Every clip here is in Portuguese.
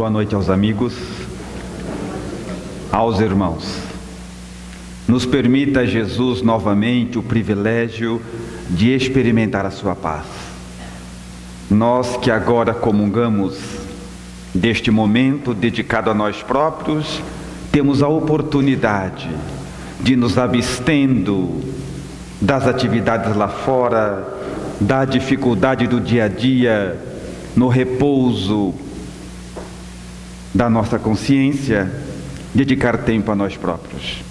boa noite aos amigos, aos irmãos. Nos permita, Jesus, novamente o privilégio de experimentar a sua paz. Nós que agora comungamos deste momento dedicado a nós próprios, temos a oportunidade de nos abstendo das atividades lá fora, da dificuldade do dia a dia, no repouso da nossa consciência, dedicar tempo a nós próprios.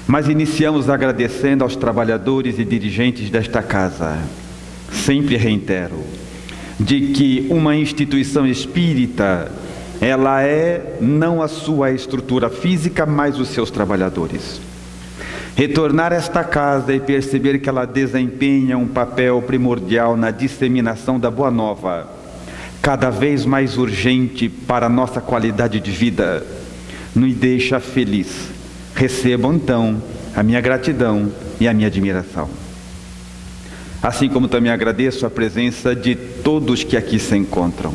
Mas iniciamos agradecendo aos trabalhadores e dirigentes desta casa. Sempre reitero, de que uma instituição espírita, ela é não a sua estrutura física, mas os seus trabalhadores. Retornar a esta casa e perceber que ela desempenha um papel primordial na disseminação da Boa Nova, cada vez mais urgente para a nossa qualidade de vida, nos deixa feliz. Recebam então a minha gratidão e a minha admiração. Assim como também agradeço a presença de todos que aqui se encontram,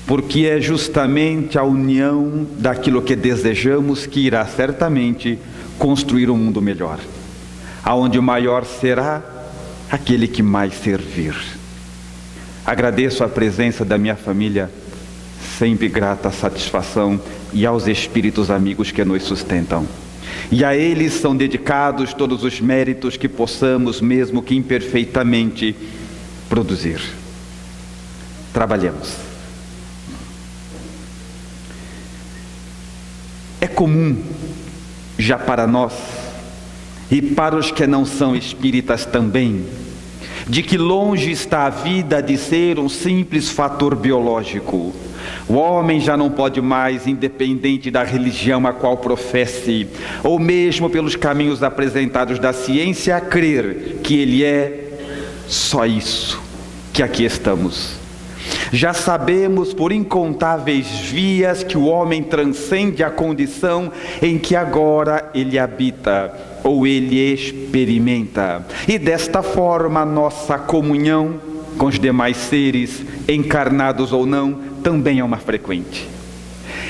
porque é justamente a união daquilo que desejamos que irá certamente construir um mundo melhor, aonde o maior será aquele que mais servir. Agradeço a presença da minha família, sempre grata satisfação, e aos espíritos amigos que nos sustentam. E a eles são dedicados todos os méritos que possamos, mesmo que imperfeitamente, produzir. Trabalhemos. É comum, já para nós, e para os que não são espíritas também, de que longe está a vida de ser um simples fator biológico. O homem já não pode mais, independente da religião a qual professe, ou mesmo pelos caminhos apresentados da ciência, a crer que ele é só isso, que aqui estamos. Já sabemos por incontáveis vias que o homem transcende a condição em que agora ele habita, ou ele experimenta. E desta forma a nossa comunhão com os demais seres, encarnados ou não, também é uma frequente.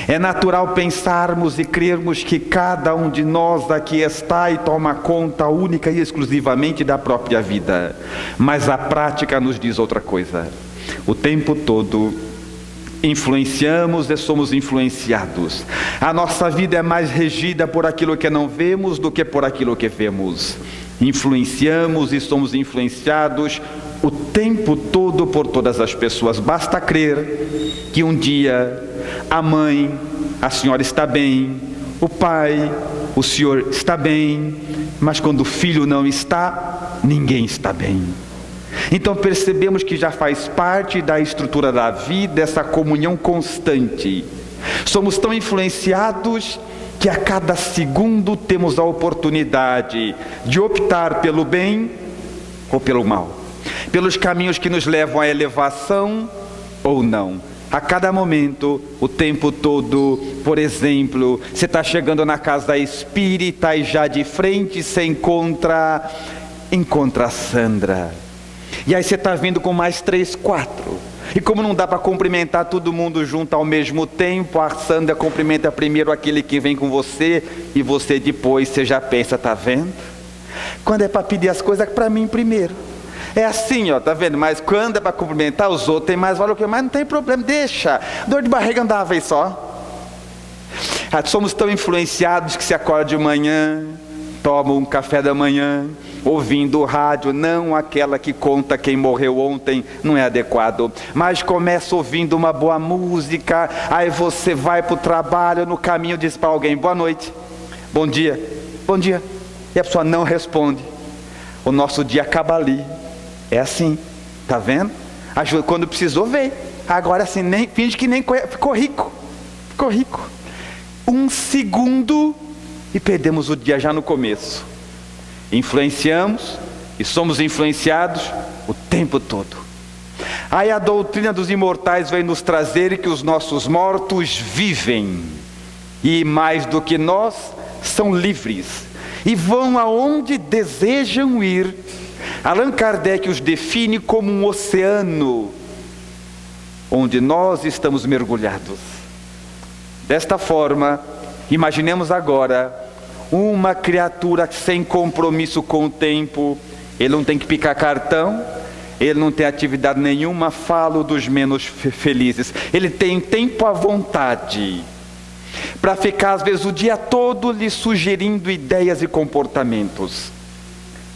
É natural pensarmos e crermos que cada um de nós aqui está e toma conta única e exclusivamente da própria vida. Mas a prática nos diz outra coisa. O tempo todo influenciamos e somos influenciados. A nossa vida é mais regida por aquilo que não vemos do que por aquilo que vemos. Influenciamos e somos influenciados o tempo todo por todas as pessoas. Basta crer que um dia a mãe, a senhora está bem, o pai, o senhor está bem, mas quando o filho não está, ninguém está bem. Então percebemos que já faz parte da estrutura da vida essa comunhão constante. Somos tão influenciados que a cada segundo temos a oportunidade de optar pelo bem ou pelo mal, pelos caminhos que nos levam à elevação ou não. A cada momento, o tempo todo, por exemplo, você está chegando na casa espírita e já de frente você encontra a Sandra. E aí você está vindo com mais 3, 4. E como não dá para cumprimentar todo mundo junto ao mesmo tempo, a Sandra cumprimenta primeiro aquele que vem com você, e você depois, você já pensa, tá vendo? Quando é para pedir as coisas, é para mim primeiro. É assim, ó, tá vendo? Mas quando é para cumprimentar os outros, tem mais valor que eu, mas não tem problema, deixa. Dor de barriga não dá uma vez só. Somos tão influenciados que se acorda de manhã, toma um café da manhã, ouvindo o rádio, não aquela que conta quem morreu ontem, não é adequado, mas começa ouvindo uma boa música, aí você vai para o trabalho, no caminho diz para alguém, boa noite, bom dia, e a pessoa não responde. O nosso dia acaba ali. É assim, tá vendo? Quando precisou, veio. Agora assim, finge que nem ficou rico. Um segundo e perdemos o dia já no começo. Influenciamos e somos influenciados o tempo todo. Aí a doutrina dos imortais vem nos trazer que os nossos mortos vivem, e mais do que nós, são livres, e vão aonde desejam ir. Allan Kardec os define como um oceano, onde nós estamos mergulhados. Desta forma, imaginemos agora uma criatura sem compromisso com o tempo. Ele não tem que picar cartão, ele não tem atividade nenhuma. Falo dos menos felizes. Ele tem tempo à vontade para ficar às vezes o dia todo lhe sugerindo ideias e comportamentos.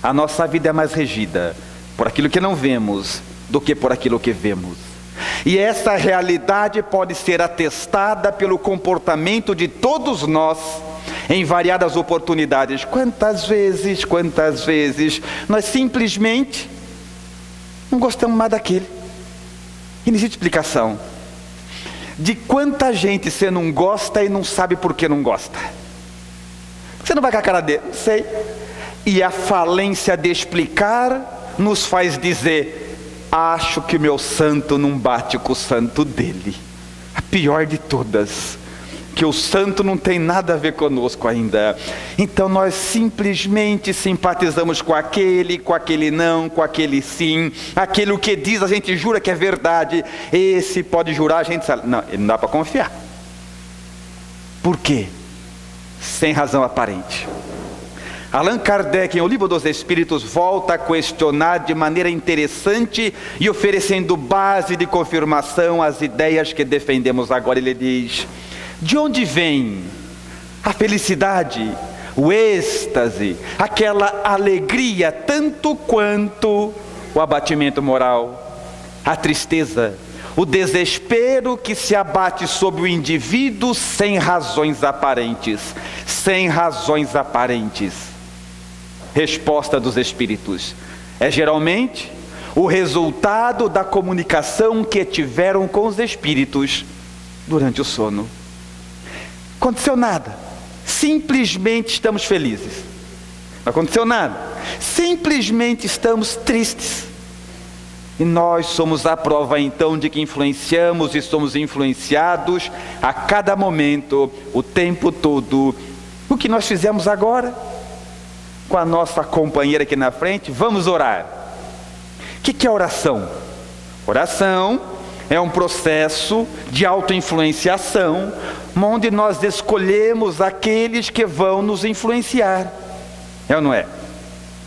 A nossa vida é mais regida por aquilo que não vemos do que por aquilo que vemos. E essa realidade pode ser atestada pelo comportamento de todos nós em variadas oportunidades. Quantas vezes nós simplesmente não gostamos mais daquele. E não existe explicação de quanta gente você não gosta e não sabe por que não gosta. Você não vai com a cara dele, não sei. E a falência de explicar nos faz dizer: acho que o meu santo não bate com o santo dele. A pior de todas, que o santo não tem nada a ver conosco ainda. Então nós simplesmente simpatizamos com aquele não, com aquele sim. Aquele que diz, a gente jura que é verdade. Esse pode jurar, a gente sabe. Não, ele não dá para confiar. Por quê? Sem razão aparente. Allan Kardec, em O Livro dos Espíritos, volta a questionar de maneira interessante e oferecendo base de confirmação às ideias que defendemos agora. Ele diz: de onde vem a felicidade, o êxtase, aquela alegria, tanto quanto o abatimento moral, a tristeza, o desespero que se abate sobre o indivíduo sem razões aparentes? Sem razões aparentes. Resposta dos espíritos: é geralmente o resultado da comunicação que tiveram com os espíritos durante o sono. Aconteceu nada, simplesmente estamos felizes. Não aconteceu nada, simplesmente estamos tristes. E nós somos a prova então de que influenciamos e somos influenciados a cada momento, o tempo todo. O que nós fizemos agora com a nossa companheira aqui na frente? Vamos orar. O que é oração? Oração é um processo de autoinfluenciação, onde nós escolhemos aqueles que vão nos influenciar. É ou não é?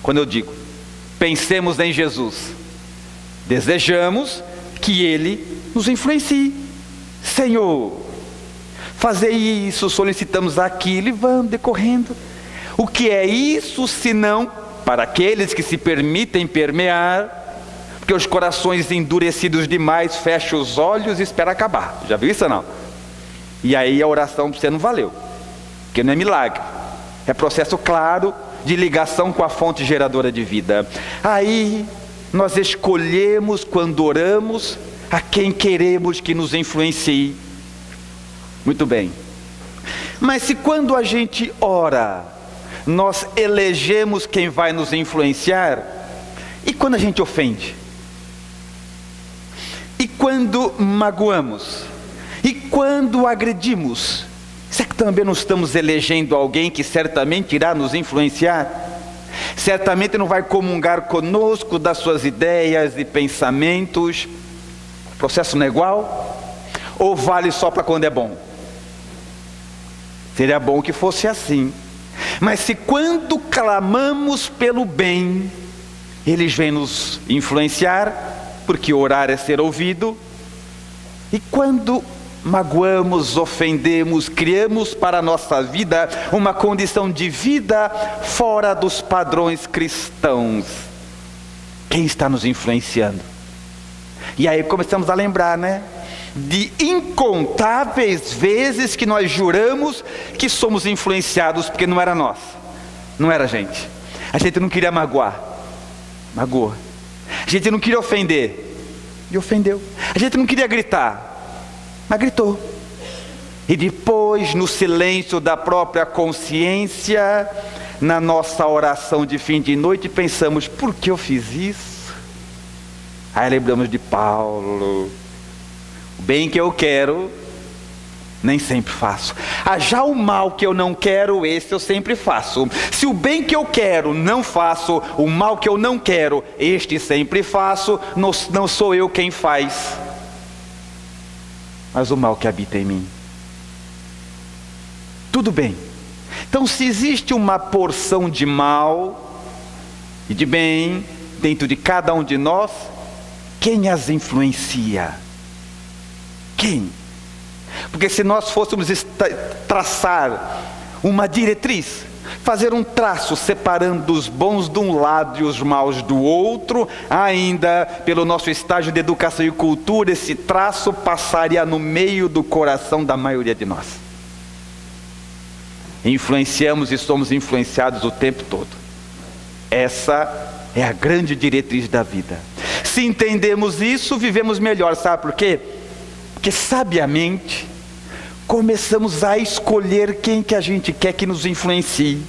Quando eu digo, pensemos em Jesus, desejamos que Ele nos influencie. Senhor, fazei isso, solicitamos aquilo e vamos decorrendo. O que é isso senão para aqueles que se permitem permear, porque os corações endurecidos demais fecham os olhos e esperam acabar. Já viu isso ou não? E aí a oração para você não valeu, porque não é milagre, é processo claro de ligação com a fonte geradora de vida. Aí nós escolhemos, quando oramos, a quem queremos que nos influencie. Muito bem. Mas se quando a gente ora, nós elegemos quem vai nos influenciar, e quando a gente ofende? E quando magoamos? E quando agredimos? Será que também não estamos elegendo alguém que certamente irá nos influenciar? Certamente não vai comungar conosco das suas ideias e pensamentos. O processo não é igual? Ou vale só para quando é bom? Seria bom que fosse assim. Mas se quando clamamos pelo bem, eles vêm nos influenciar, porque orar é ser ouvido. E quando magoamos, ofendemos, criamos para a nossa vida uma condição de vida fora dos padrões cristãos, quem está nos influenciando? E aí começamos a lembrar, né? De incontáveis vezes que nós juramos que somos influenciados, porque não era nós, não era a gente não queria magoar, magoou. A gente não queria ofender, e ofendeu. A gente não queria gritar, mas gritou. E depois, no silêncio da própria consciência, na nossa oração de fim de noite, pensamos: por que eu fiz isso? Aí lembramos de Paulo: o bem que eu quero, nem sempre faço. Já o mal que eu não quero, esse eu sempre faço. Se o bem que eu quero não faço, o mal que eu não quero, este sempre faço. Não sou eu quem faz, mas o mal que habita em mim. Tudo bem. Então, se existe uma porção de mal e de bem dentro de cada um de nós, quem as influencia? Quem? Porque se nós fôssemos traçar uma diretriz, fazer um traço separando os bons de um lado e os maus do outro, ainda pelo nosso estágio de educação e cultura, esse traço passaria no meio do coração da maioria de nós. Influenciamos e somos influenciados o tempo todo. Essa é a grande diretriz da vida. Se entendemos isso, vivemos melhor. Sabe por quê? Porque sabiamente começamos a escolher quem que a gente quer que nos influencie.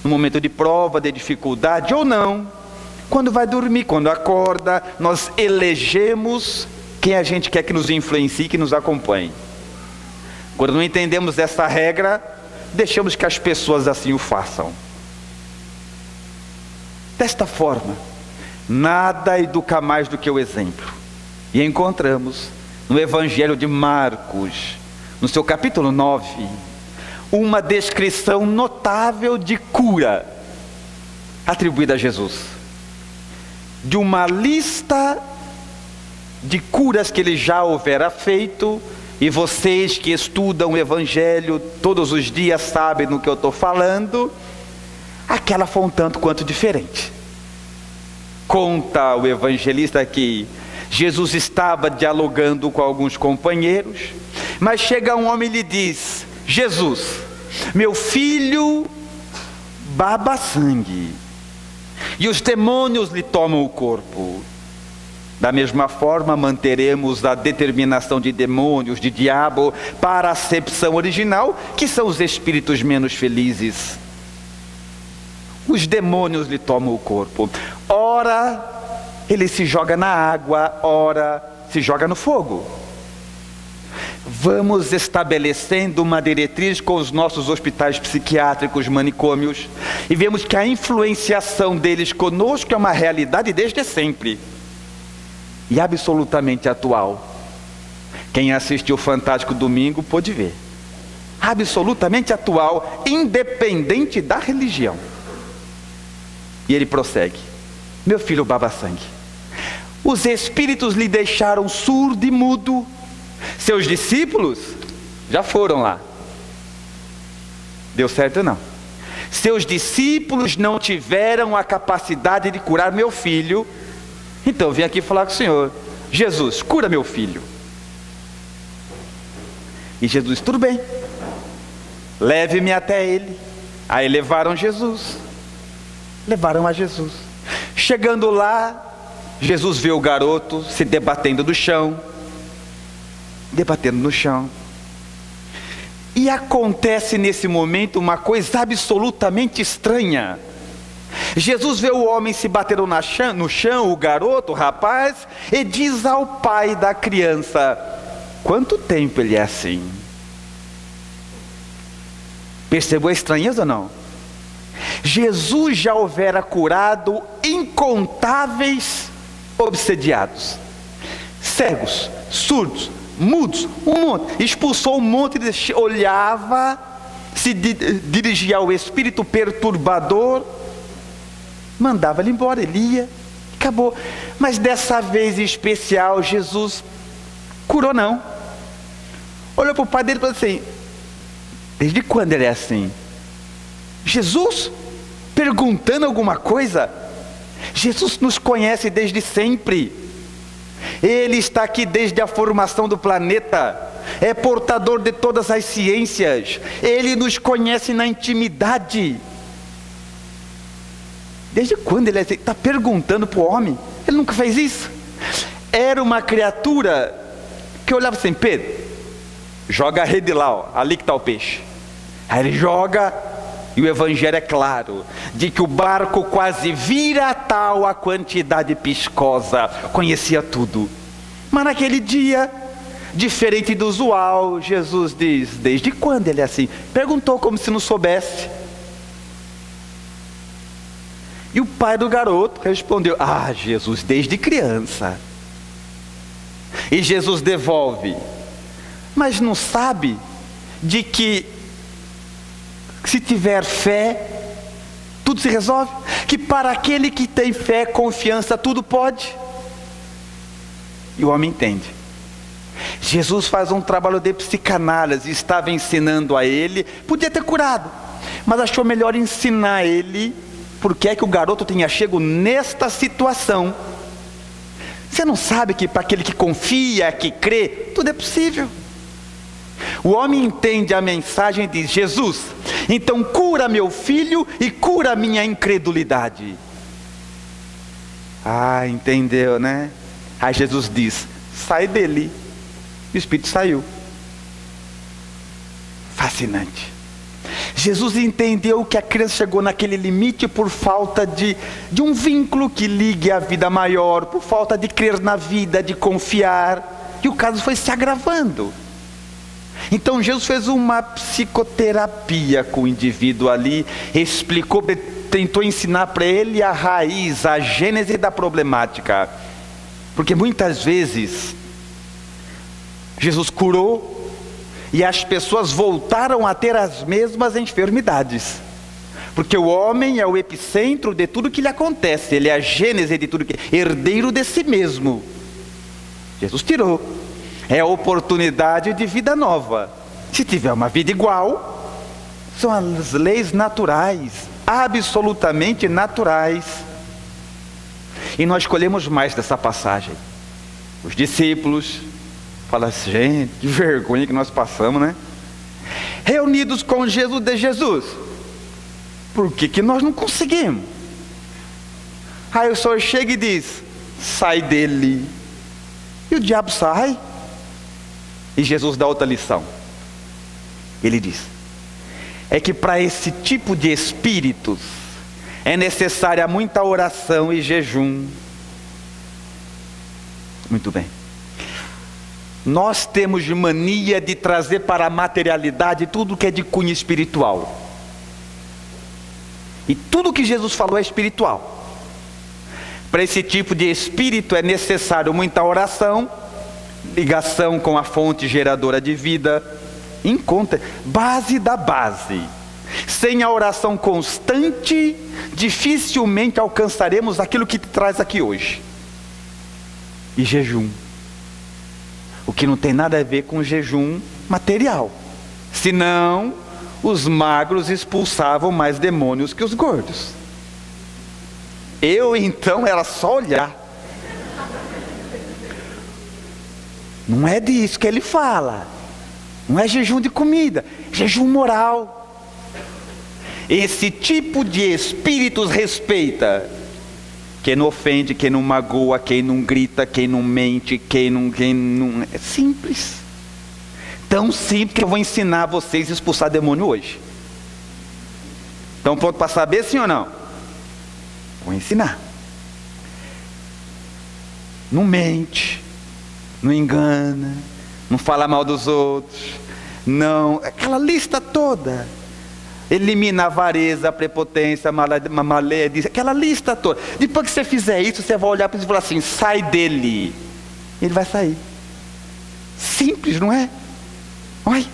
No momento de prova, de dificuldade ou não. Quando vai dormir, quando acorda, nós elegemos quem a gente quer que nos influencie, que nos acompanhe. Quando não entendemos essa regra, deixamos que as pessoas assim o façam. Desta forma, nada educa mais do que o exemplo. E encontramos no Evangelho de Marcos, no seu capítulo 9, uma descrição notável de cura atribuída a Jesus. De uma lista de curas que ele já houvera feito, e vocês que estudam o Evangelho todos os dias sabem no que eu estou falando, aquela foi um tanto quanto diferente. Conta o evangelista que Jesus estava dialogando com alguns companheiros, mas chega um homem e lhe diz: Jesus, meu filho baba sangue, e os demônios lhe tomam o corpo. Da mesma forma, manteremos a determinação de demônios, de diabo, para a acepção original, que são os espíritos menos felizes. Os demônios lhe tomam o corpo. Ora, ele se joga na água, ora, se joga no fogo. Vamos estabelecendo uma diretriz com os nossos hospitais psiquiátricos, manicômios, e vemos que a influenciação deles conosco é uma realidade desde sempre. E absolutamente atual. Quem assistiu o Fantástico Domingo pôde ver. Absolutamente atual, independente da religião. E ele prossegue: meu filho baba sangue, os espíritos lhe deixaram surdo e mudo. Seus discípulos já foram lá. Deu certo ou não? Seus discípulos não tiveram a capacidade de curar meu filho. Então eu vim aqui falar com o Senhor. Jesus, cura meu filho. E Jesus, tudo bem, leve-me até ele. Aí levaram Jesus. Levaram a Jesus. Chegando lá, Jesus vê o garoto se debatendo no chão. Debatendo no chão. E acontece nesse momento uma coisa absolutamente estranha. Jesus vê o homem se bater no chão, o garoto, o rapaz, e diz ao pai da criança: quanto tempo ele é assim? Percebeu a estranheza ou não? Jesus já houvera curado incontáveis obsediados, cegos, surdos, mudos, um monte. Expulsou um monte, olhava, se dirigia ao espírito perturbador, mandava ele embora, ele ia, acabou. Mas dessa vez em especial, Jesus curou não. Olhou para o pai dele e falou assim: desde quando ele é assim? Jesus perguntando alguma coisa? Jesus nos conhece desde sempre. Ele está aqui desde a formação do planeta. É portador de todas as ciências. Ele nos conhece na intimidade. Desde quando ele está perguntando para o homem? Ele nunca fez isso. Era uma criatura que olhava assim: Pedro, joga a rede lá, ó, ali que está o peixe. Aí ele joga, e o evangelho é claro, de que o barco quase vira tal a quantidade piscosa, conhecia tudo. Mas naquele dia, diferente do usual, Jesus diz: desde quando ele é assim? Perguntou como se não soubesse. E o pai do garoto respondeu: ah, Jesus, desde criança. E Jesus devolve: mas não sabe de que que se tiver fé, tudo se resolve, que para aquele que tem fé, confiança, tudo pode. E o homem entende. Jesus faz um trabalho de psicanálise, estava ensinando a ele, podia ter curado, mas achou melhor ensinar a ele porque é que o garoto tinha chego nesta situação. Você não sabe que para aquele que confia, que crê, tudo é possível. O homem entende a mensagem e diz: Jesus, então cura meu filho e cura minha incredulidade. Ah, entendeu, né? Aí Jesus diz: sai dele. E o espírito saiu. Fascinante. Jesus entendeu que a criança chegou naquele limite por falta de um vínculo que ligue a vida maior, por falta de crer na vida, de confiar, e o caso foi se agravando. Então Jesus fez uma psicoterapia com o indivíduo ali, explicou, tentou ensinar para ele a raiz, a gênese da problemática, porque muitas vezes Jesus curou e as pessoas voltaram a ter as mesmas enfermidades, porque o homem é o epicentro de tudo que lhe acontece, ele é a gênese de tudo, herdeiro de si mesmo. Jesus tirou, é a oportunidade de vida nova. Se tiver uma vida igual, são as leis naturais, absolutamente naturais. E nós escolhemos mais dessa passagem. Os discípulos falam assim: gente, que vergonha que nós passamos, né? Reunidos com Jesus, de Jesus, por que nós não conseguimos? Aí o Senhor chega e diz: sai dele. E o diabo sai. E Jesus dá outra lição. Ele diz: é que para esse tipo de espíritos é necessária muita oração e jejum. Muito bem. Nós temos mania de trazer para a materialidade tudo que é de cunho espiritual. E tudo que Jesus falou é espiritual. Para esse tipo de espírito é necessário muita oração, ligação com a fonte geradora de vida, base da base. Sem a oração constante, dificilmente alcançaremos aquilo que te traz aqui hoje. E jejum, o que não tem nada a ver com jejum material, senão os magros expulsavam mais demônios que os gordos. Eu então era só olhar. Não é disso que ele fala. Não é jejum de comida, jejum moral. Esse tipo de espíritos respeita quem não ofende, quem não magoa, quem não grita, quem não mente, quem não... É simples. Tão simples que eu vou ensinar vocês a expulsar demônio hoje. Então pronto para saber, sim ou não? Vou ensinar. Não mente, não engana, não fala mal dos outros, não, aquela lista toda. Elimina a avareza, a prepotência, a maledícia, aquela lista toda. Depois que você fizer isso, você vai olhar para ele e falar assim: sai dele. Ele vai sair. Simples, não é? Olha.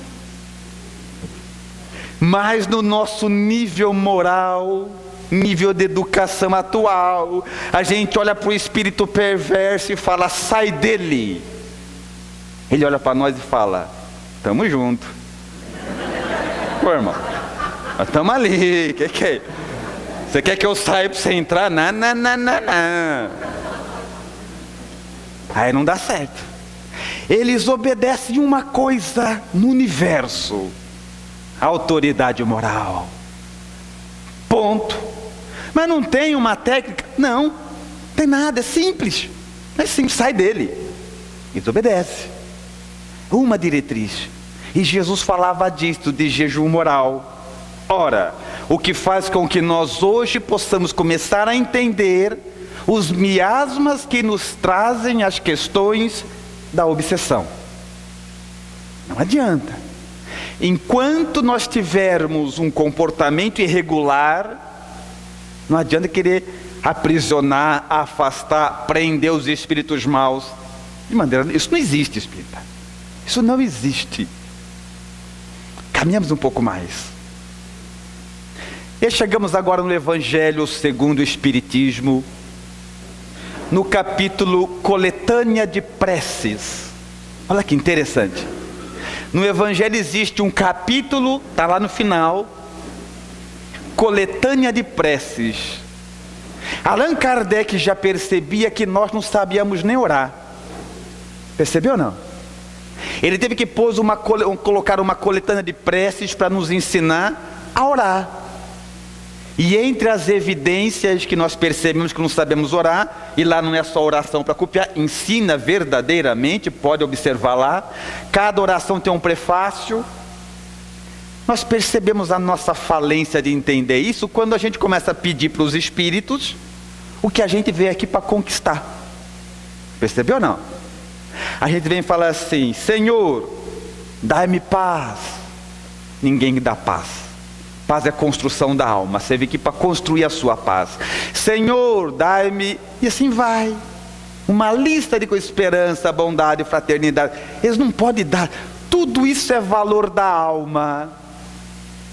Mas no nosso nível moral, nível de educação atual, a gente olha para o espírito perverso e fala: sai dele. Ele olha para nós e fala: estamos juntos. Pô, irmão, nós estamos ali. Que é? Você quer que eu saia para você entrar? Não. Aí não dá certo. Eles obedecem uma coisa no universo: a autoridade moral. Ponto. Mas não tem uma técnica? Não tem nada, é simples. É simples, sai dele. Eles obedecem. Uma diretriz. E Jesus falava disso, de jejum moral. Ora, o que faz com que nós hoje possamos começar a entender os miasmas que nos trazem as questões da obsessão. Não adianta. Enquanto nós tivermos um comportamento irregular, não adianta querer aprisionar, afastar, prender os espíritos maus. De maneira, isso não existe, espírita. Isso não existe. Caminhamos um pouco mais. E chegamos agora no Evangelho segundo o Espiritismo, no capítulo Coletânea de Preces. Olha que interessante. No Evangelho existe um capítulo, está lá no final, Coletânea de Preces. Allan Kardec já percebia que nós não sabíamos nem orar. Percebeu ou não? Ele teve que colocar uma coletânea de preces para nos ensinar a orar. E entre as evidências que nós percebemos que não sabemos orar, e lá não é só oração para copiar, ensina verdadeiramente, pode observar lá, cada oração tem um prefácio. Nós percebemos a nossa falência de entender isso quando a gente começa a pedir para os espíritos o que a gente veio aqui para conquistar. Percebeu ou não? A gente vem falar assim: Senhor, dai-me paz. Ninguém dá paz. Paz é construção da alma. Você veio aqui para construir a sua paz. Senhor, dai-me. E assim vai. Uma lista de esperança, bondade, fraternidade. Eles não podem dar. Tudo isso é valor da alma.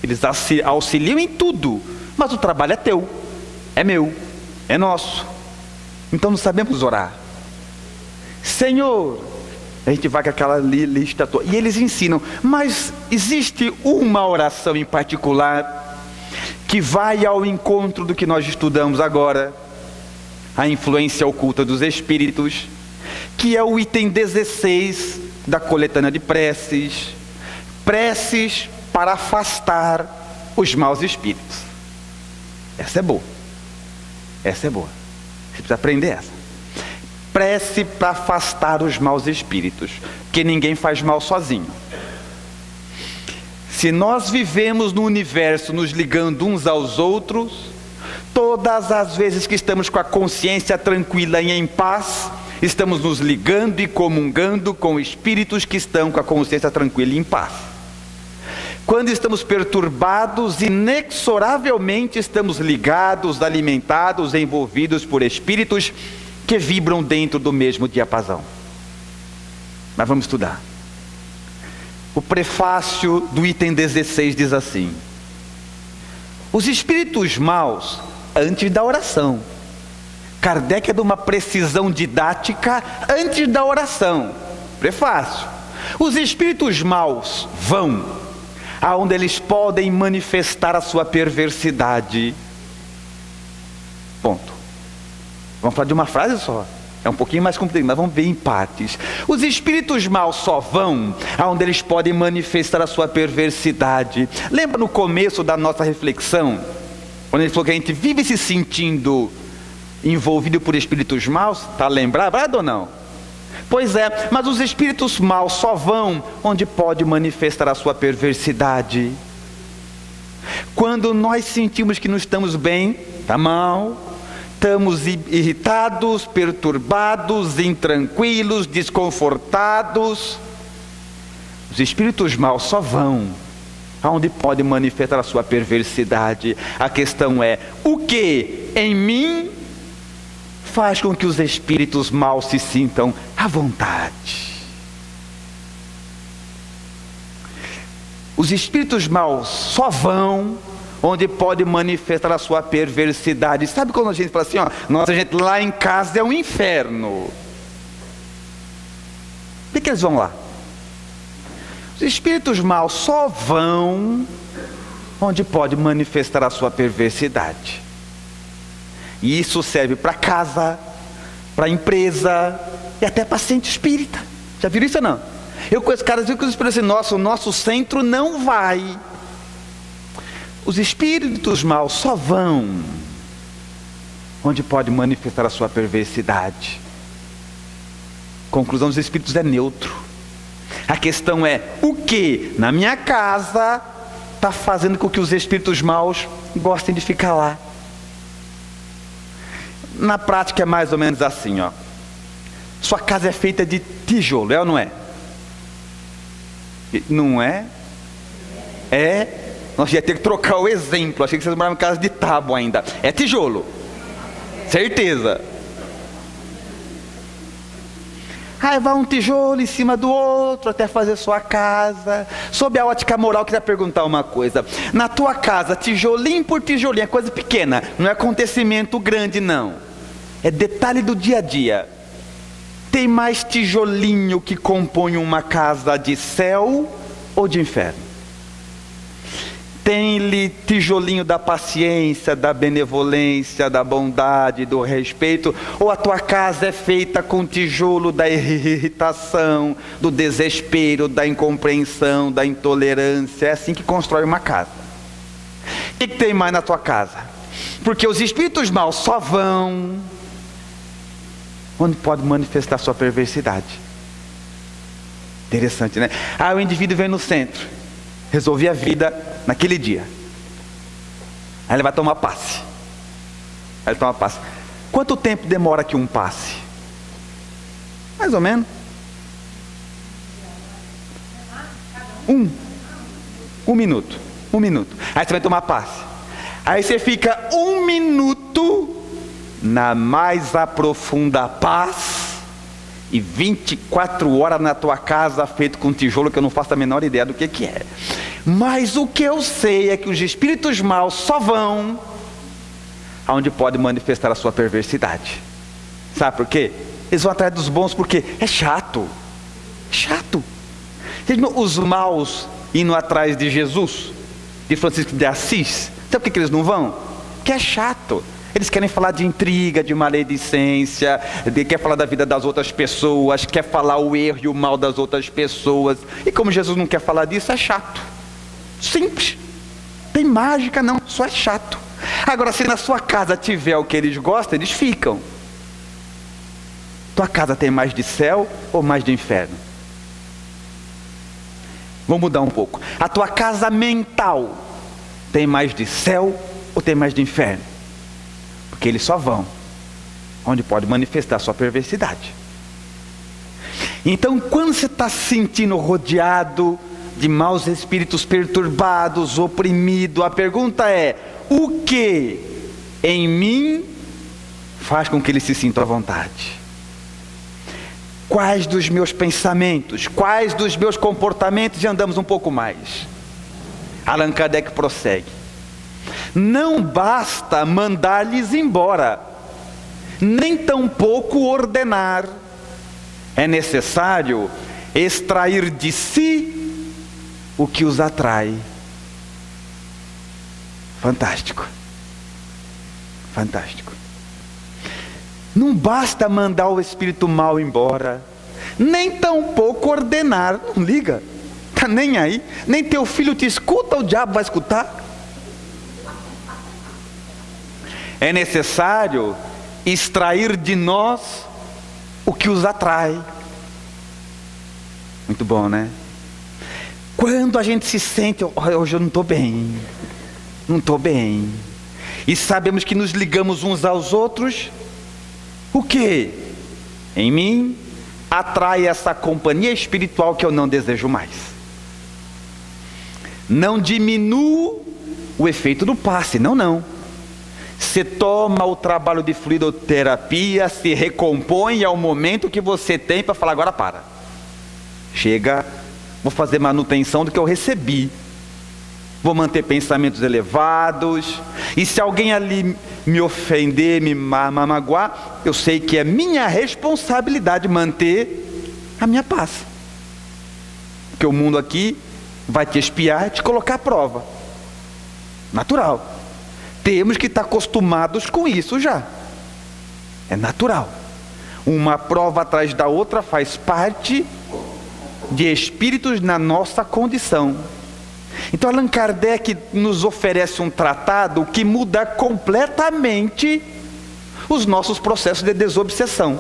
Eles auxiliam em tudo. Mas o trabalho é teu. É meu. É nosso. Então não sabemos orar. Senhor, a gente vai com aquela lista toda, e eles ensinam, mas existe uma oração em particular que vai ao encontro do que nós estudamos agora, a influência oculta dos espíritos, que é o item 16 da coletânea de preces, preces para afastar os maus espíritos. Essa é boa. Essa é boa. Você precisa aprender essa. Prece para afastar os maus espíritos, porque ninguém faz mal sozinho. Se nós vivemos no universo nos ligando uns aos outros, todas as vezes que estamos com a consciência tranquila e em paz, estamos nos ligando e comungando com espíritos que estão com a consciência tranquila e em paz. Quando estamos perturbados, inexoravelmente estamos ligados, alimentados, envolvidos por espíritos que vibram dentro do mesmo diapasão. Mas vamos estudar. O prefácio do item 16 diz assim: os espíritos maus, antes da oração. Kardec é de uma precisão didática antes da oração. Prefácio. Os espíritos maus vão aonde eles podem manifestar a sua perversidade. Ponto. Vamos falar de uma frase só. É um pouquinho mais complicado, mas vamos ver em partes. Os espíritos maus só vão aonde eles podem manifestar a sua perversidade. Lembra no começo da nossa reflexão, quando ele falou que a gente vive se sentindo envolvido por espíritos maus? Está lembrado ou não? Pois é, mas os espíritos maus só vão onde pode manifestar a sua perversidade. Quando nós sentimos que não estamos bem, está mal, estamos irritados, perturbados, intranquilos, desconfortados, os espíritos maus só vão aonde pode manifestar a sua perversidade. A questão é: o que em mim faz com que os espíritos maus se sintam à vontade? Os espíritos maus só vão onde pode manifestar a sua perversidade. Sabe quando a gente fala assim, ó, nossa gente, lá em casa é um inferno. Por que eles vão lá? Os espíritos maus só vão onde pode manifestar a sua perversidade. E isso serve para casa, para empresa e até para centro espírita. Já viram isso ou não? Eu conheço caras que dizem assim: nossa, o nosso centro não vai. Os espíritos maus só vão onde pode manifestar a sua perversidade. Conclusão: dos espíritos é neutro. A questão é: o que na minha casa está fazendo com que os espíritos maus gostem de ficar lá? Na prática é mais ou menos assim, ó. Sua casa é feita de tijolo, é ou não é? Não é? É. Nós ia ter que trocar o exemplo. Achei que vocês moravam em casa de tábua ainda. É tijolo. Certeza. Aí vai um tijolo em cima do outro até fazer sua casa. Sob a ótica moral, eu queria perguntar uma coisa. Na tua casa, tijolinho por tijolinho, é coisa pequena, não é acontecimento grande não. É detalhe do dia a dia. Tem mais tijolinho que compõe uma casa de céu ou de inferno? Tem-lhe tijolinho da paciência, da benevolência, da bondade, do respeito? Ou a tua casa é feita com tijolo da irritação, do desespero, da incompreensão, da intolerância? É assim que constrói uma casa. O que tem mais na tua casa? Porque os espíritos maus só vão onde pode manifestar sua perversidade. Interessante, né? O indivíduo vem no centro, resolver a vida naquele dia. Aí ele vai tomar passe. Aí ele toma passe. Quanto tempo demora aqui um passe? Mais ou menos. Um minuto. Aí você vai tomar passe. Aí você fica 1 minuto na mais aprofunda paz. E 24 horas na tua casa, feito com tijolo, que eu não faço a menor ideia do que é. Mas o que eu sei é que os espíritos maus só vão aonde pode manifestar a sua perversidade. Sabe por quê? Eles vão atrás dos bons porque é chato. Os maus indo atrás de Jesus, de Francisco de Assis, sabe por que eles não vão? Porque é chato. Eles querem falar de intriga, de maledicência, quer falar da vida das outras pessoas, quer falar o erro e o mal das outras pessoas. E como Jesus não quer falar disso, é chato. Simples. Tem mágica não, só é chato. Agora, se na sua casa tiver o que eles gostam, eles ficam. Tua casa tem mais de céu ou mais de inferno? Vamos mudar um pouco. A tua casa mental tem mais de céu ou tem mais de inferno? Porque eles só vão onde pode manifestar sua perversidade. Então, quando você está se sentindo rodeado de maus espíritos perturbados, oprimido, a pergunta é: o que em mim faz com que ele se sinta à vontade? Quais dos meus pensamentos, quais dos meus comportamentos, e andamos um pouco mais. Allan Kardec prossegue: não basta mandar-lhes embora, nem tampouco ordenar. É necessário extrair de si o que os atrai. Fantástico. Não basta mandar o espírito mau embora, nem tampouco ordenar. Não liga, tá nem aí. Nem teu filho te escuta, o diabo vai escutar. É necessário extrair de nós o que os atrai. Muito bom, né? Quando a gente se sente: hoje eu não estou bem, e sabemos que nos ligamos uns aos outros, o que em mim atrai essa companhia espiritual que eu não desejo mais. Não diminuo o efeito do passe, não. Você toma o trabalho de fluidoterapia, se recompõe, e é o momento que você tem para falar: agora para, chega, vou fazer manutenção do que eu recebi, vou manter pensamentos elevados, e se alguém ali me ofender, me magoar, eu sei que é minha responsabilidade manter a minha paz, porque o mundo aqui vai te espiar e te colocar à prova. Natural. Temos que estar acostumados com isso já. É natural. Uma prova atrás da outra faz parte de espíritos na nossa condição. Então Allan Kardec nos oferece um tratado que muda completamente os nossos processos de desobsessão.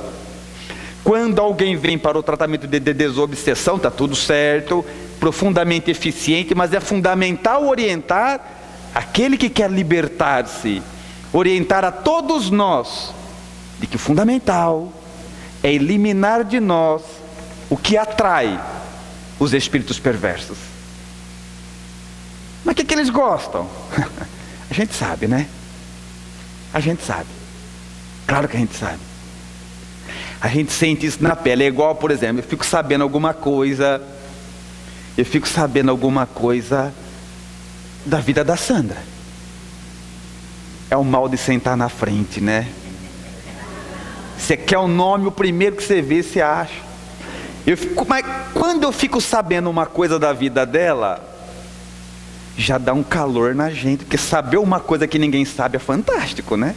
Quando alguém vem para o tratamento de desobsessão, está tudo certo, profundamente eficiente, mas é fundamental orientar aquele que quer libertar-se, orientar a todos nós de que o fundamental é eliminar de nós o que atrai os espíritos perversos. Mas o que eles gostam? A gente sabe, né? A gente sabe. Claro que a gente sabe. A gente sente isso na pele. É igual, por exemplo, eu fico sabendo alguma coisa da vida da Sandra. É o mal de sentar na frente, né? Você quer o nome, o primeiro que você vê, você acha. Mas quando eu fico sabendo uma coisa da vida dela, já dá um calor na gente, porque saber uma coisa que ninguém sabe é fantástico, né?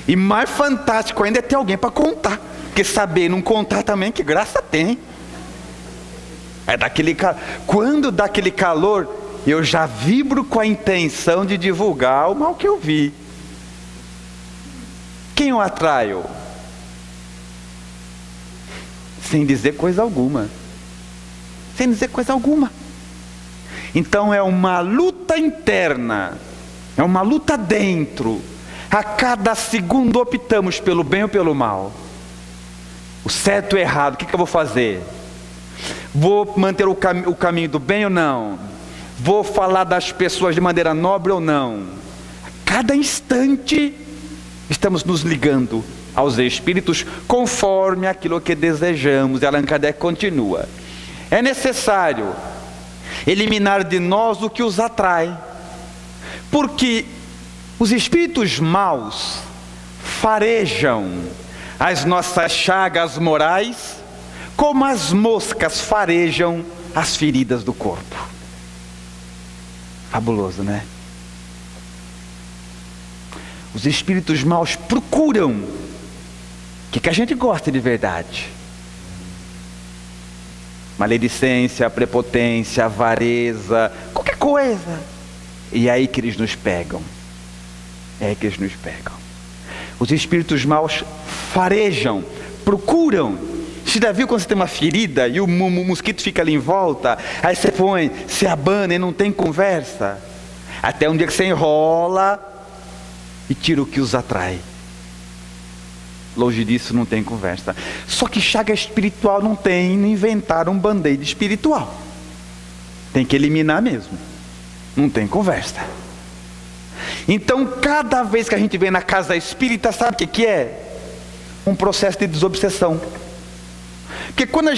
E mais fantástico ainda é ter alguém para contar, porque saber e não contar também, que graça tem. É daquele quando dá aquele calor, eu já vibro com a intenção de divulgar o mal que eu vi. Quem eu atraio? Sem dizer coisa alguma. Sem dizer coisa alguma. Então é uma luta interna, é uma luta dentro. A cada segundo optamos pelo bem ou pelo mal. O certo e o errado, o que eu vou fazer? Vou manter o caminho do bem ou não? Vou falar das pessoas de maneira nobre ou não? A cada instante estamos nos ligando aos espíritos conforme aquilo que desejamos. E Allan Kardec continua: é necessário eliminar de nós o que os atrai, porque os espíritos maus farejam as nossas chagas morais, como as moscas farejam as feridas do corpo. Fabuloso, né? Os espíritos maus procuram o que a gente gosta de verdade: maledicência, prepotência, avareza, qualquer coisa. E é aí que eles nos pegam. É aí que eles nos pegam. Os espíritos maus farejam, procuram. Você já viu quando você tem uma ferida e o mosquito fica ali em volta? Aí você põe, se abana e não tem conversa. Até um dia que você enrola e tira o que os atrai. Longe disso não tem conversa. Só que chaga espiritual não inventaram um band-aid espiritual. Tem que eliminar mesmo. Não tem conversa. Então cada vez que a gente vem na casa espírita, sabe o que é? Um processo de desobsessão. Porque quando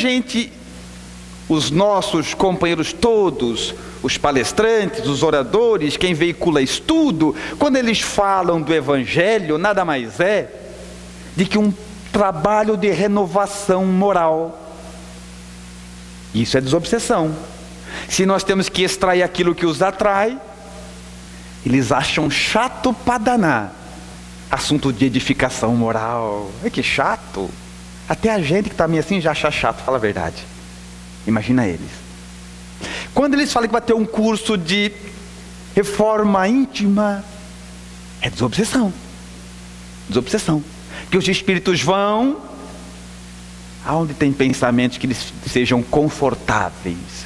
os nossos companheiros todos, os palestrantes, os oradores, quem veicula estudo, quando eles falam do Evangelho, nada mais é de que um trabalho de renovação moral. Isso é desobsessão. Se nós temos que extrair aquilo que os atrai, eles acham chato para danar assunto de edificação moral. É que chato. Até a gente que está meio assim já acha chato, fala a verdade. Imagina eles. Quando eles falam que vai ter um curso de reforma íntima, é desobsessão. Desobsessão. Que os espíritos vão aonde tem pensamentos que eles sejam confortáveis.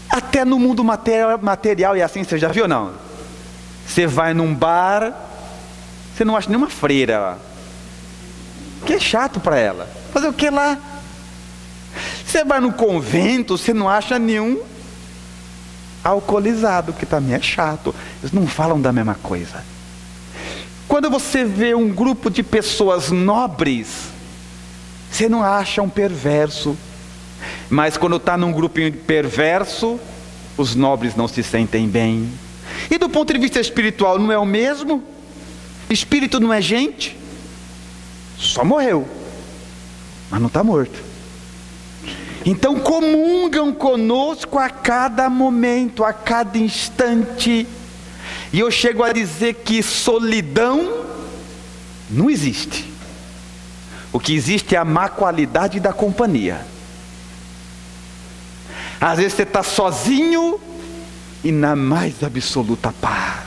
Até no mundo material é assim, você já viu ou não? Você vai num bar, você não acha nenhuma freira lá, que é chato para ela. Fazer o que lá? Você vai no convento, você não acha nenhum alcoolizado, que também é chato. Eles não falam da mesma coisa. Quando você vê um grupo de pessoas nobres, você não acha um perverso. Mas quando está num grupinho perverso, os nobres não se sentem bem. E do ponto de vista espiritual, não é o mesmo? Espírito não é gente? Só morreu, mas não está morto. Então comungam conosco a cada momento, a cada instante. E eu chego a dizer que solidão não existe. O que existe é a má qualidade da companhia. Às vezes você está sozinho e na mais absoluta paz.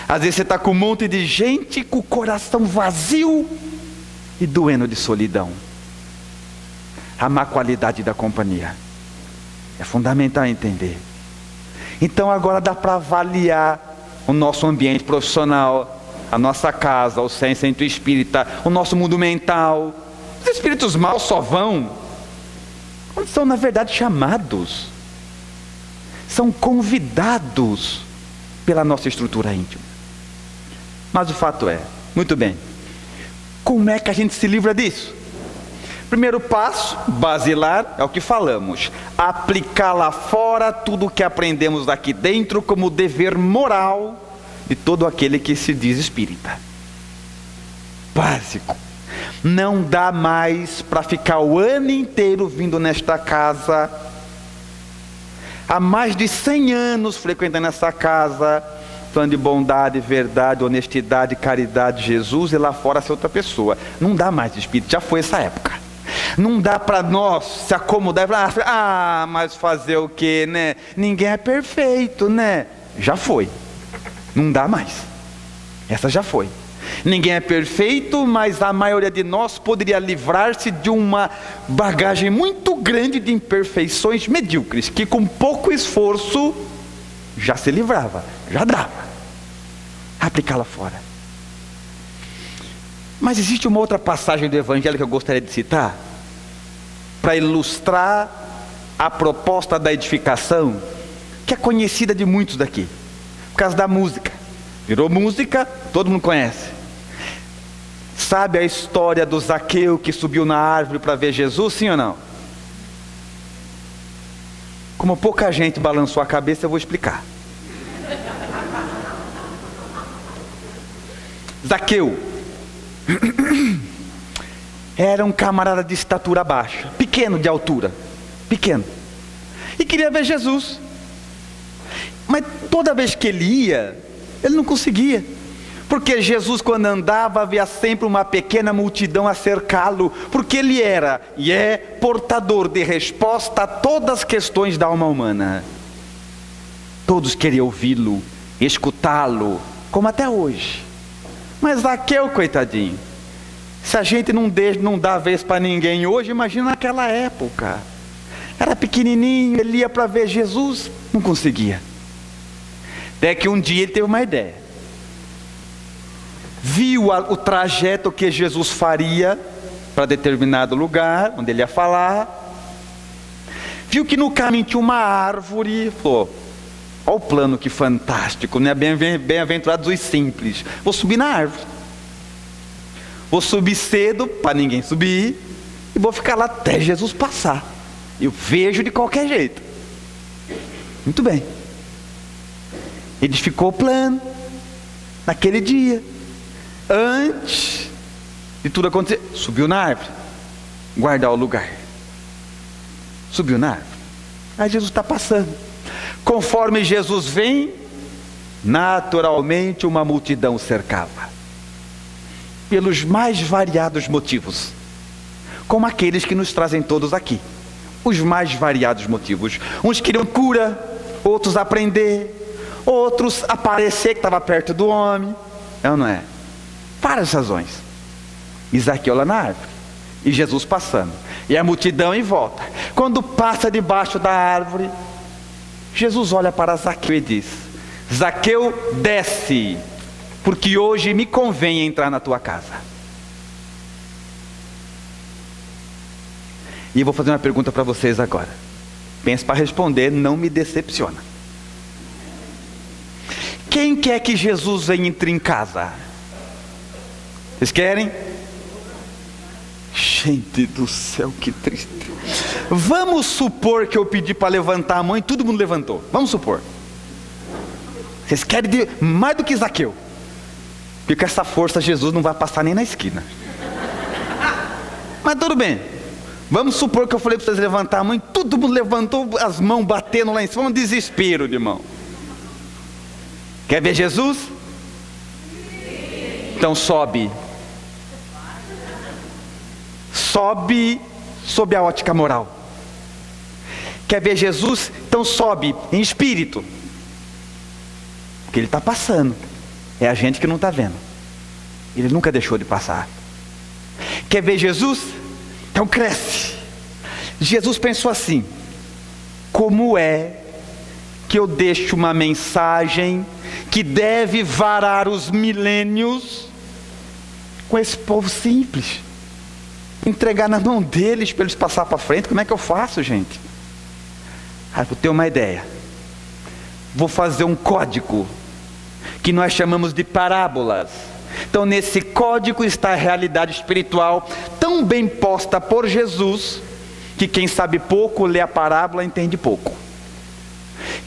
Às vezes você está com um monte de gente, com o coração vazio e doendo de solidão. A má qualidade da companhia é fundamental entender. Então agora dá para avaliar o nosso ambiente profissional, a nossa casa, o centro espírita, o nosso mundo mental. Os espíritos maus só vão quando são na verdade chamados, são convidados pela nossa estrutura íntima. Mas o fato é, muito bem, Como é que a gente se livra disso? Primeiro passo, basilar, é o que falamos. Aplicar lá fora tudo o que aprendemos daqui dentro como dever moral de todo aquele que se diz espírita. Básico. Não dá mais para ficar o ano inteiro vindo nesta casa, há mais de 100 anos frequentando essa casa, falando de bondade, verdade, honestidade, caridade, Jesus, e lá fora ser outra pessoa. Não dá mais, espírito, já foi essa época. Não dá para nós se acomodar e falar, mas fazer o quê, né? Ninguém é perfeito, né? Já foi. Não dá mais. Essa já foi. Ninguém é perfeito, mas a maioria de nós poderia livrar-se de uma bagagem muito grande de imperfeições medíocres, que com pouco esforço já se livrava, já dava. Aplicar lá fora. Mas existe uma outra passagem do Evangelho que eu gostaria de citar, para ilustrar a proposta da edificação, que é conhecida de muitos daqui, por causa da música. Virou música, todo mundo conhece. Sabe a história do Zaqueu que subiu na árvore para ver Jesus, sim ou não? Como pouca gente balançou a cabeça, eu vou explicar. Zaqueu era um camarada de estatura baixa, pequeno de altura, pequeno, e queria ver Jesus. Mas toda vez que ele ia, ele não conseguia, porque Jesus, quando andava, havia sempre uma pequena multidão a cercá-lo, porque ele era e é portador de resposta a todas as questões da alma humana. Todos queriam ouvi-lo, escutá-lo, como até hoje. Mas Zaqueu, coitadinho, se a gente não dá vez para ninguém hoje, imagina naquela época. Era pequenininho, ele ia para ver Jesus, não conseguia. Até que um dia ele teve uma ideia. Viu o trajeto que Jesus faria para determinado lugar, onde ele ia falar. Viu que no caminho tinha uma árvore. Falou, olha o plano que fantástico, né? Bem-aventurados os simples. Vou subir na árvore. Vou subir cedo, para ninguém subir, e vou ficar lá até Jesus passar. Eu vejo de qualquer jeito. Muito bem. Edificou o plano, naquele dia. Antes de tudo acontecer, subiu na árvore, guardar o lugar. Subiu na árvore. Aí Jesus está passando. Conforme Jesus vem, naturalmente uma multidão cercava, pelos mais variados motivos, como aqueles que nos trazem todos aqui. Os mais variados motivos. Uns queriam cura, outros aprender, outros aparecer que estava perto do homem. É ou não é? Várias razões. E Zaqueu lá na árvore, e Jesus passando, e a multidão em volta. Quando passa debaixo da árvore, Jesus olha para Zaqueu e diz: Zaqueu, desce, porque hoje me convém entrar na tua casa. E eu vou fazer uma pergunta para vocês agora. Pense para responder, não me decepciona. Quem quer que Jesus entre em casa? Vocês querem? Gente do céu, que triste. Vamos supor que eu pedi para levantar a mão e todo mundo levantou. Vamos supor. Vocês querem mais do que Zaqueu? Porque com essa força Jesus não vai passar nem na esquina. Mas tudo bem. Vamos supor que eu falei para vocês levantar a mão e todo mundo levantou as mãos batendo lá em cima. Um desespero de mão. Quer ver Jesus? Então sobe. Sobe sob a ótica moral. Quer ver Jesus? Então sobe em espírito. Porque ele está passando. É a gente que não está vendo. Ele nunca deixou de passar. Quer ver Jesus? Então cresce. Jesus pensou assim: como é que eu deixo uma mensagem que deve varar os milênios com esse povo simples? Entregar na mão deles para eles passar para frente. Como é que eu faço, gente? Vou ter uma ideia. Vou fazer um código que nós chamamos de parábolas, Então nesse código está a realidade espiritual tão bem posta por Jesus, que quem sabe pouco lê a parábola entende pouco.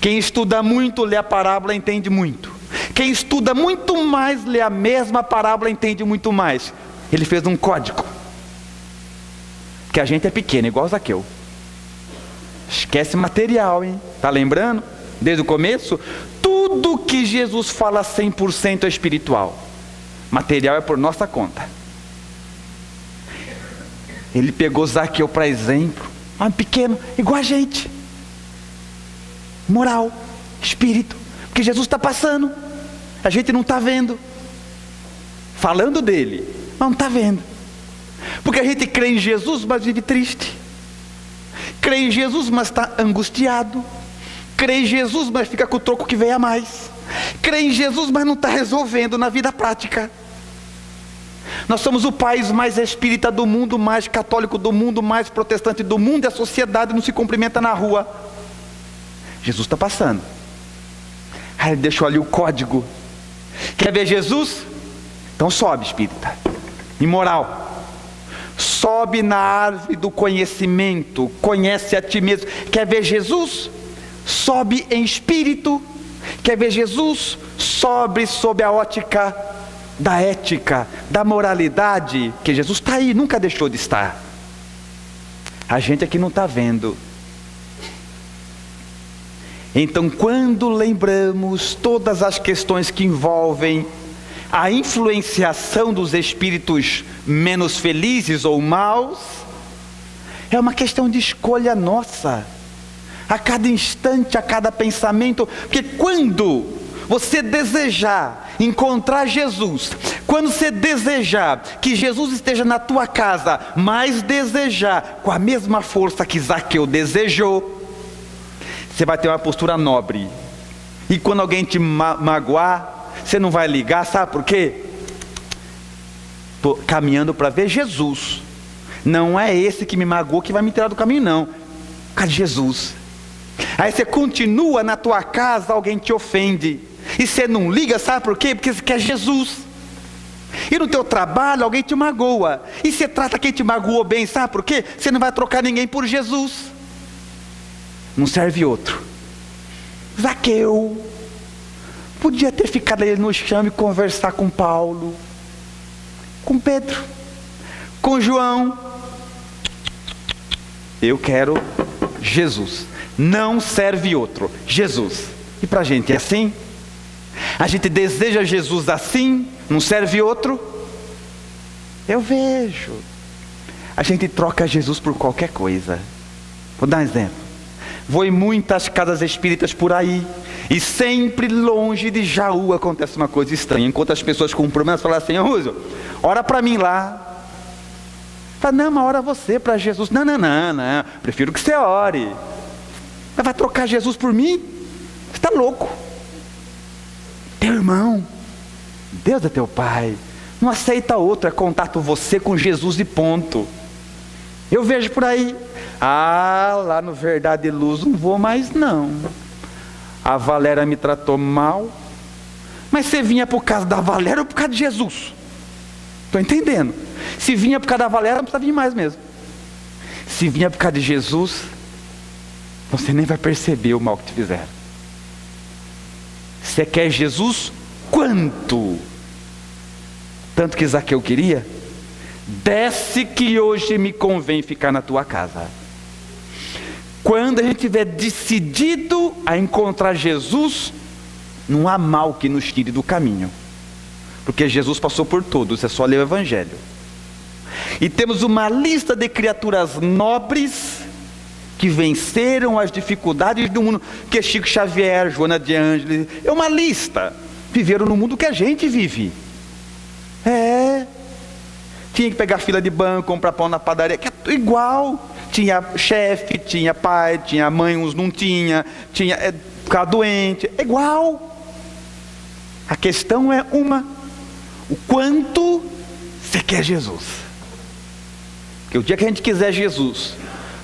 Quem estuda muito lê a parábola entende muito. Quem estuda muito mais lê a mesma parábola entende muito mais. Ele fez um código. Que a gente é pequeno, igual Zaqueu. Esquece material, hein? Tá lembrando? Desde o começo, tudo que Jesus fala 100% é espiritual. Material é por nossa conta. Ele pegou Zaqueu para exemplo. Pequeno, igual a gente. Moral, espírito. Porque Jesus está passando. A gente não está vendo. Falando dele, mas não está vendo. Porque a gente crê em Jesus, mas vive triste. Crê em Jesus, mas está angustiado. Crê em Jesus, mas fica com o troco que vem a mais. Crê em Jesus, mas não está resolvendo na vida prática. Nós somos o país mais espírita do mundo, mais católico do mundo, mais protestante do mundo, e a sociedade não se cumprimenta na rua. Jesus está passando. Aí ele deixou ali o código. Quer ver Jesus? Então sobe, espírita. Imoral. Sobe na árvore do conhecimento. Conhece a ti mesmo. Quer ver Jesus? Sobe em espírito. Quer ver Jesus? Sobe sob a ótica da ética, da moralidade. Que Jesus está aí, nunca deixou de estar. A gente aqui não está vendo. Então, quando lembramos todas as questões que envolvem a influenciação dos espíritos menos felizes ou maus, é uma questão de escolha nossa, a cada instante, a cada pensamento. Porque quando você desejar encontrar Jesus, quando você desejar que Jesus esteja na tua casa, mas desejar com a mesma força que Zaqueu desejou, você vai ter uma postura nobre. E quando alguém te magoar, você não vai ligar, sabe por quê? Estou caminhando para ver Jesus. Não é esse que me magoou que vai me tirar do caminho, não. Cadê Jesus? Aí você continua na tua casa, alguém te ofende, e você não liga, sabe por quê? Porque você quer Jesus. E no teu trabalho alguém te magoa, e você trata quem te magoou bem, sabe por quê? Você não vai trocar ninguém por Jesus. Não serve outro. Zaqueu podia ter ficado ali no chão e conversar com Paulo, com Pedro, com João. Eu quero Jesus. Não serve outro, Jesus. E para a gente é assim? A gente deseja Jesus assim, não serve outro? Eu vejo. A gente troca Jesus por qualquer coisa. Vou dar um exemplo. Vou em muitas casas espíritas por aí, e sempre longe de Jaú acontece uma coisa estranha. Enquanto as pessoas com problemas falam assim: Rússio, ora para mim lá. Fala, não, mas ora você para Jesus. Não, prefiro que você ore. Mas vai trocar Jesus por mim? Você está louco. Teu irmão, Deus é teu pai, não aceita outro, é contato você com Jesus e ponto. Eu vejo por aí: lá no Verdade e Luz não vou mais não. A Valéria me tratou mal. Mas você vinha por causa da Valéria ou por causa de Jesus? Estou entendendo. Se vinha por causa da Valéria, não precisa vir mais mesmo. Se vinha por causa de Jesus, você nem vai perceber o mal que te fizeram. Você quer Jesus quanto? Tanto que Zaqueu queria: desce que hoje me convém ficar na tua casa. Quando a gente estiver decidido a encontrar Jesus, não há mal que nos tire do caminho, porque Jesus passou por todos, é só ler o Evangelho. E temos uma lista de criaturas nobres que venceram as dificuldades do mundo, que é Chico Xavier, Joana de Ângeles, é uma lista. Viveram no mundo que a gente vive. Tinha que pegar fila de banco, comprar pão na padaria, que é igual. Tinha chefe, tinha pai, tinha mãe, uns não tinha, ficar doente, é igual. A questão é uma: o quanto você quer Jesus. Porque o dia que a gente quiser Jesus,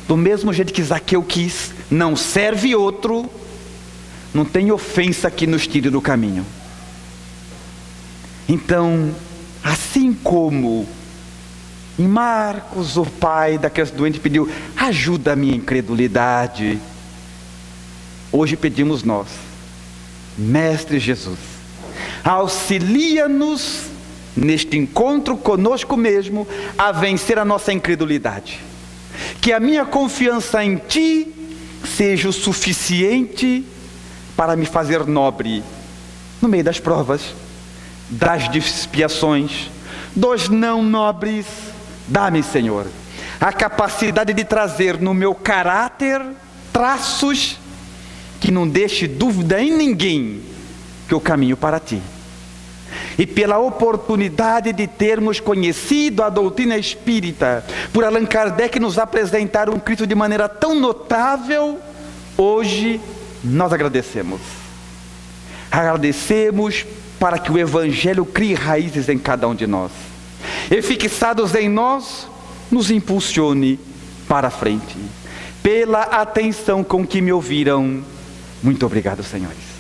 do mesmo jeito que Zaqueu quis, não serve outro, não tem ofensa que nos tire do caminho. Então, Assim como em Marcos, o pai daqueles doentes pediu: ajuda a minha incredulidade. Hoje pedimos nós: Mestre Jesus, auxilia-nos neste encontro conosco mesmo a vencer a nossa incredulidade. Que a minha confiança em Ti seja o suficiente para me fazer nobre no meio das provas, das expiações, dos não nobres. Dá-me, Senhor, a capacidade de trazer no meu caráter traços que não deixe dúvida em ninguém que eu caminho para Ti. E pela oportunidade de termos conhecido a doutrina espírita, por Allan Kardec nos apresentar um Cristo de maneira tão notável, hoje nós agradecemos. Agradecemos para que o Evangelho crie raízes em cada um de nós, e fixados em nós, nos impulsione para a frente. Pela atenção com que me ouviram, muito obrigado, senhores.